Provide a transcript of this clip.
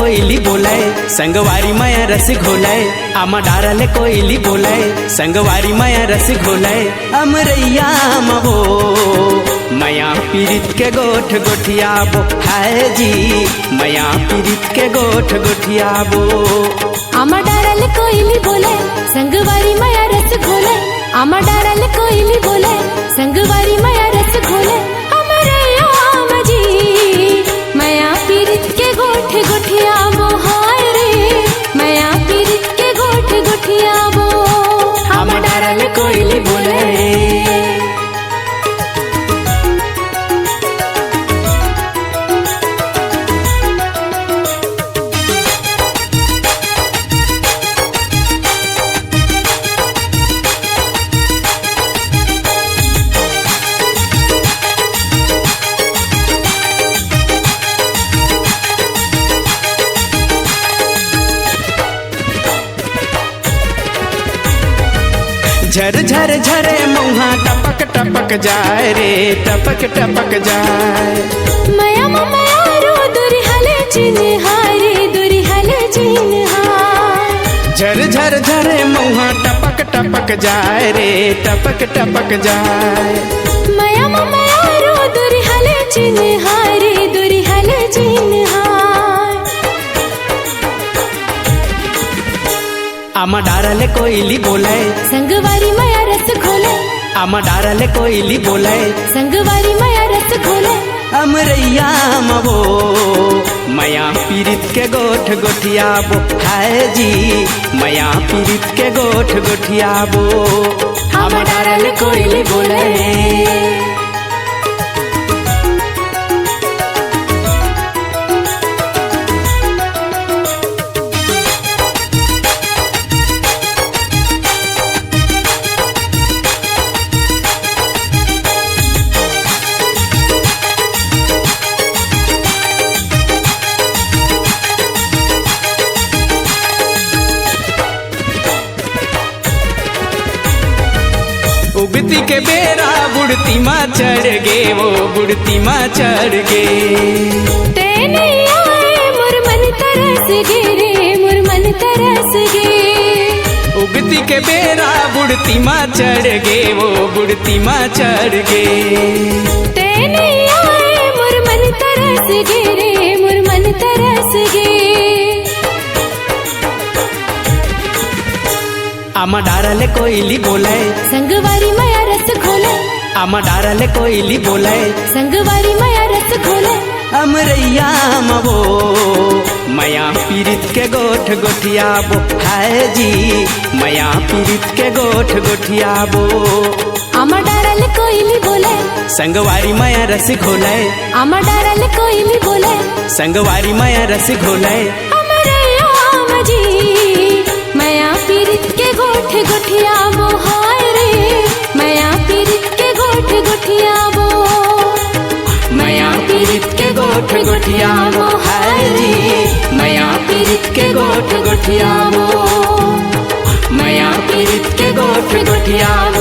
कोयली बोलाय संगवारी माया रस घोलाय आमा डारले कोयली बोलाय संगवारी माया रस घोलाय अमरैया मवो मया पीरित के गोठ गोठियाबो हाय जी मया पीरित के गोठ गोठियाबो आमा डारले कोयली बोलाय संगवारी माया रस घोलाय आमा डारले कोयली बोलाय संगवारी माया रस घोलाय अमरैया मजी मया पीरित के गोठ गोठियाबो हाय रे मया पीरित के गोठ गोठियाबो आमा डारले कोयली बोलाय झर झर झरे मुहा टपक टपक जाए रे टपक टपक जाए मया मया रो दुरी हले चिन्हारे दुरी हले चिन्हार झर झर झरे मुहा टपक टपक जाए रे टपक टपक जाए मया मया रो दुरी हले चिन्हारे दुरी हले चिन्हार आमा डारले कोयली बोलाय संगवारी माया रस घोलाय आमा डारले कोयली बोलाय संगवारी माया रस घोलाय अमरैया मवो मया पीरित के गोठ गोठियाबो हाय जी मया पीरित के गोठ गोठियाबो आमा डारले कोयली बोलाय उगती के बेरा बुढ़ती माँ चढ़ गे वो बुढ़ती माँ चढ़ गे तेने आए मुरमन तरस गे रे मुरमन तरस गे उगती के बेरा बुढ़ती माँ चढ़ गे वो बुढ़ती माँ चढ़ गे तेने आए मुरमन तरस गे रे मुरमन तरस गे आमा डारले कोयली बोलाय संगवारी माया रस घोलाय आमा डारले कोयली बोलाय संगवारी माया रस घोलाय अमरैया मवो मया पीरित के गोठ गोठियाबो हाय जी मया पीरित के गोठ गोठियाबो आमा डारले कोयली बोलाय संगवारी माया रस घोलाय आमा डारले कोयली बोलाय संगवारी माया रस घोलाय अमरैया मजी मया पीरित के गोठ गोठियाबो हाय रे मया पीरित के गोठ गोठियाबो मया पीरित के गोठ गोठियाबो हाय जी मया पीरित के गोठ गोठियाबो मया पीरित के गोठ गोठियाबो